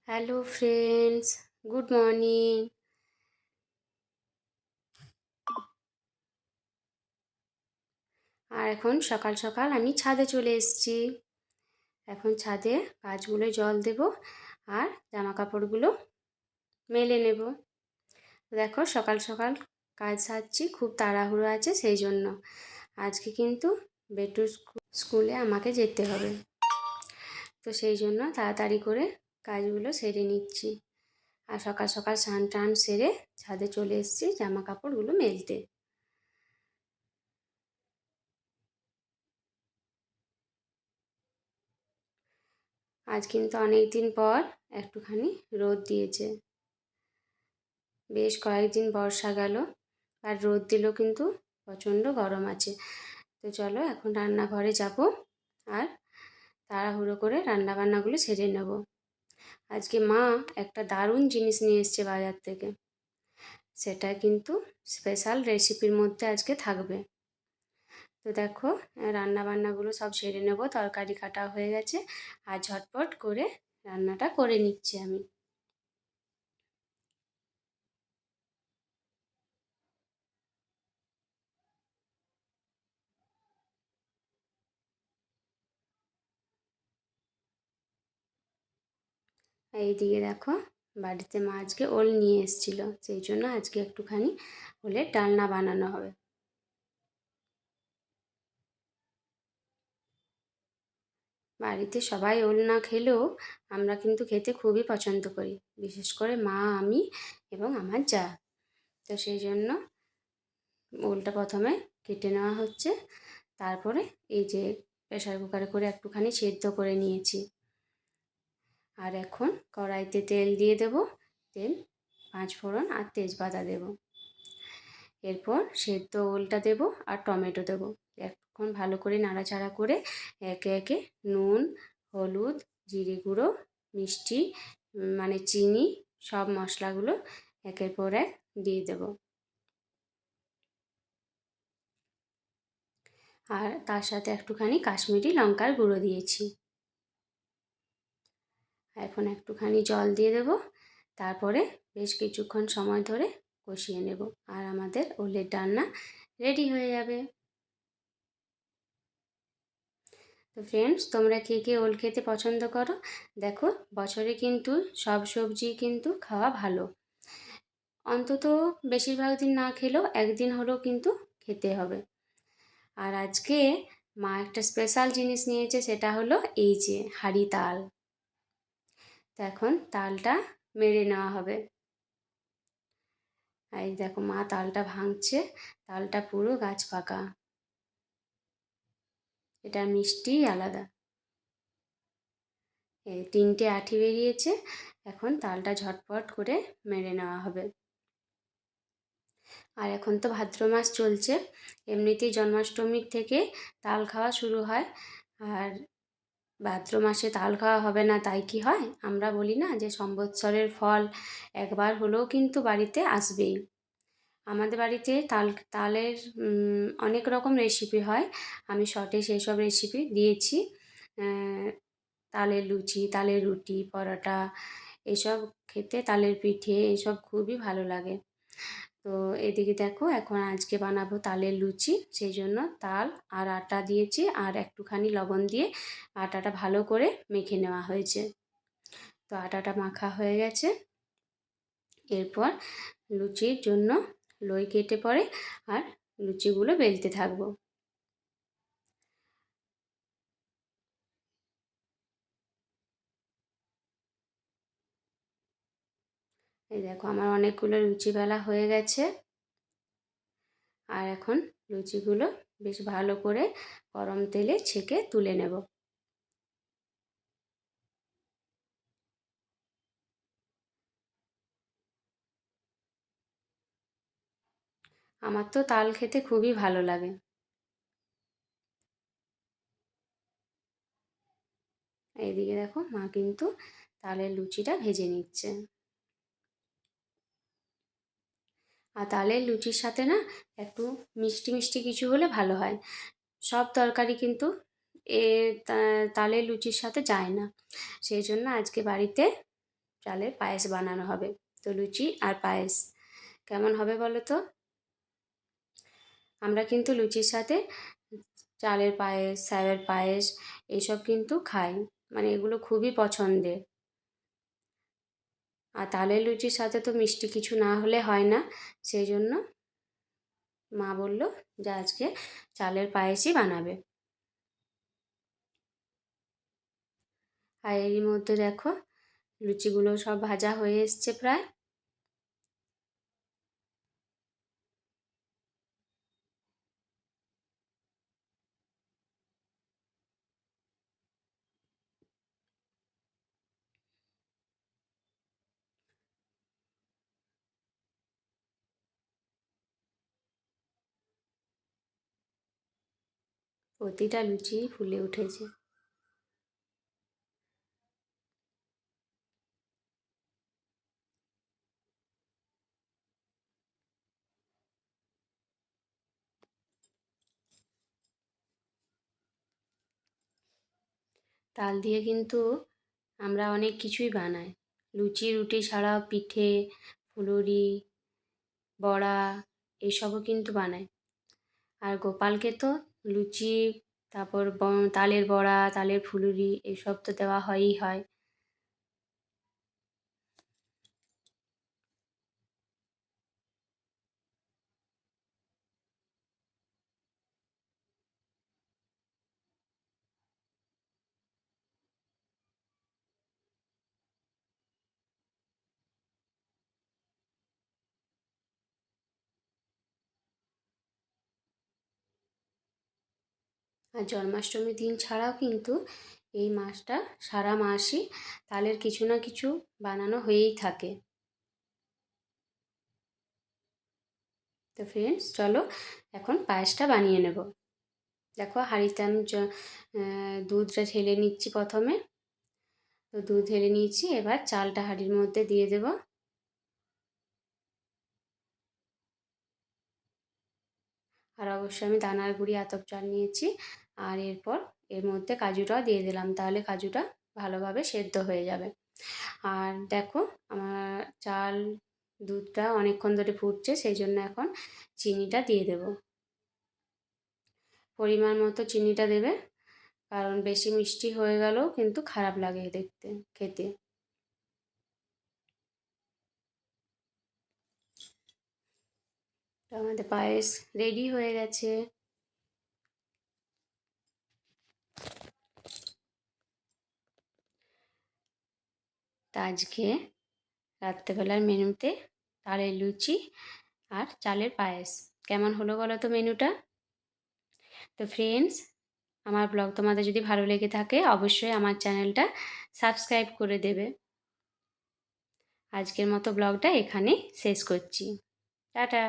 Hello friends, good morning. আর এখন সকাল সকাল আমি ছাদে চলে এসেছি। এখন ছাদে গাছগুলো জল দেব আর জামা কাপড়গুলো মেলে নেব। দেখো সকাল সকাল কাজ সারছি, খুব তাড়াহুড়ো আছে সেই জন্য। আজকে কিন্তু বেটুর স্কুলে আমাকে যেতে হবে, তো সেই জন্য তাড়াতাড়ি করে কাজগুলো সেরে নিচ্ছি। আর সকাল সকাল স্নান টান সেরে ছাদে চলে এসেছি জামা কাপড়গুলো মেলতে। আজ কিন্তু অনেক দিন পর একটুখানি রোদ দিয়েছে। বেশ কয়েকদিন বর্ষা গেল আর রোদ দিলেও কিন্তু প্রচণ্ড গরম আছে। তো চলো এখন রান্নাঘরে যাব আর তাড়াহুড়ো করে রান্নাবান্নাগুলো সেরে নেব। আজকে মা একটা দারুণ জিনিস নিয়ে এসছে বাজার থেকে, সেটা কিন্তু স্পেশাল রেসিপির মধ্যে আজকে থাকবে। তো দেখো রান্নাবান্নাগুলো সব সেরে নেব, তরকারি কাটা হয়ে গেছে আর ঝটপট করে রান্নাটা করে নিচ্ছি আমি। এইদিকে দেখো বাড়িতে মা আজকে ওল নিয়ে এসেছিলো, সেই জন্য আজকে একটুখানি ওলের ডালনা বানানো হবে। বাড়িতে সবাই ওল না খেলেও আমরা কিন্তু খেতে খুবই পছন্দ করি, বিশেষ করে মা, আমি এবং আমার যা। তো সেই জন্য ওলটা প্রথমে কেটে নেওয়া হচ্ছে, তারপরে এই যে প্রেশার কুকারে করে একটুখানি সেদ্ধ করে নিয়েছি। আর এখন কড়াইতে তেল দিয়ে দেব, তেল, পাঁচ ফোড়ন আর তেজপাতা দেব। এরপর সেদ্ধ ওলটা দেব আর টমেটো দেব। এখন ভালো করে নাড়াচাড়া করে একে একে নুন, হলুদ, জিরে গুঁড়ো, মিষ্টি মানে চিনি, সব মশলাগুলো একের পর এক দিয়ে দেব। আর তার সাথে একটুখানি কাশ্মীরি লঙ্কার গুঁড়ো দিয়েছি। এখন একটুখানি জল দিয়ে দেব, তারপরে বেশ কিছুক্ষণ সময় ধরে কষিয়ে নেব আর আমাদের ওলের ডালনা রেডি হয়ে যাবে। তো ফ্রেন্ডস, তোমরা কে কে ওল খেতে পছন্দ করো? দেখো বছরে কিন্তু সব সবজি কিন্তু খাওয়া ভালো, অন্তত বেশিরভাগ দিন না খেলেও একদিন হলেও কিন্তু খেতে হবে। আর আজকে মা একটা স্পেশাল জিনিস নিয়েছে, সেটা হলো এই যে হাঁড়ি তাল। তো এখন তালটা মেরে নেওয়া হবে। এই দেখো মা তালটা ভাঙছে, তালটা পুরো গাছ পাকা, এটা মিষ্টি আলাদা। এই তিনটে আঠি বেরিয়েছে, এখন তালটা ঝটপট করে মেরে নেওয়া হবে। আর এখন তো ভাদ্র মাস চলছে, এমনিতেই জন্মাষ্টমীর থেকে তাল খাওয়া শুরু হয়। আর ভাদ্র মাসে তাল খাওয়া হবে না তাই কি হয়? আমরা বলি না যে সম্বৎসরের ফল একবার হলেও কিন্তু বাড়িতে আসবেই। আমাদের বাড়িতে তালের অনেক রকম রেসিপি হয়, আমি শর্টে সেই সব রেসিপি দিয়েছি। তালের লুচি, তালের রুটি, পরোটা, এসব খেতে, তালের পিঠে এসব খুবই ভালো লাগে। তো এদিকে দেখো এখন আজকে বানাবো তালের লুচি, সেই জন্য তাল আর আটা দিয়েছি আর একটুখানি লবণ দিয়ে আটাটা ভালো করে মেখে নেওয়া হয়েছে। তো আটাটা মাখা হয়ে গেছে, এরপর লুচির জন্য লই কেটে পরে আর লুচিগুলো বেলতে থাকবো। এই দেখো আমার অনেকগুলো লুচি বেলা হয়ে গেছে, আর এখন লুচিগুলো বেশ ভালো করে গরম তেলে ছেঁকে তুলে নেব। আমার তো তাল খেতে খুবই ভালো লাগে। এইদিকে দেখো মা কিন্তু তালের লুচিটা ভেজে নিচ্ছে। আর তালের লুচির সাথে না একটু মিষ্টি মিষ্টি কিছু হলে ভালো হয়। সব তরকারি কিন্তু এ তালের লুচির সাথে যায় না, সেই জন্য আজকে বাড়িতে চালের পায়েস বানানো হবে। তো লুচি আর পায়েস কেমন হবে বলো তো? আমরা কিন্তু লুচির সাথে চালের পায়েস, স্যামের পায়েস এইসব কিন্তু খাই, মানে এগুলো খুবই পছন্দের। আর তালের লুচির সাথে তো মিষ্টি কিছু না হলে হয় না, সেই জন্য মা বলল যে আজকে চালের পায়েসই বানাবে। আর এরই মধ্যে দেখো লুচিগুলো সব ভাজা হয়ে এসছে প্রায়। প্রতিটা লুচি ফুলে উঠেছে। তাল দিয়ে কিন্তু আমরা অনেক কিছুই বানাই। লুচি রুটি ছাড়াও পিঠে, ফুলুরি, বড়া এইসবও কিন্তু বানাই। আর গোপালকে তো লুচি, তারপর তালের বড়া, তালের ফুলুরি এইসব তো দেওয়া হয়ই হয়। আর জন্মাষ্টমীর দিন ছাড়াও কিন্তু এই মাসটা সারা মাসই তালের কিছু না কিছু বানানো হয়েই থাকে। তো ফ্রেন্ডস চলো এখন পায়েসটা বানিয়ে নেব। দেখো হাঁড়িতে আমি দুধটা ঢেলে নিচ্ছি প্রথমে। তো দুধ ঢেলে নিয়েছি, এবার চালটা হাঁড়ির মধ্যে দিয়ে দেব। আর অবশ্যই আমি দানার গুঁড়ি আতপ চাল নিয়েছি। আর এরপর এর মধ্যে কাজুটাও দিয়ে দিলাম, তাহলে কাজুটা ভালোভাবে সেদ্ধ হয়ে যাবে। আর দেখো আমার চাল দুধটা অনেকক্ষণ ধরে ফুটছে, সেই জন্য এখন চিনিটা দিয়ে দেব। পরিমাণ মতো চিনিটা দেবে, কারণ বেশি মিষ্টি হয়ে গেলেও কিন্তু খারাপ লাগে দেখতে, খেতে। তো আমাদের পায়েস রেডি হয়ে গেছে। তা আজকে রাত্রেবেলার মেনুতে তালের লুচি আর চালের পায়েস কেমন হলো বলো তো মেনুটা? তো ফ্রেন্ডস, আমার ব্লগ তোমাদের যদি ভালো লেগে থাকে অবশ্যই আমার চ্যানেলটা সাবস্ক্রাইব করে দেবে। আজকের মতো ব্লগটা এখানেই শেষ করছি। টাটা।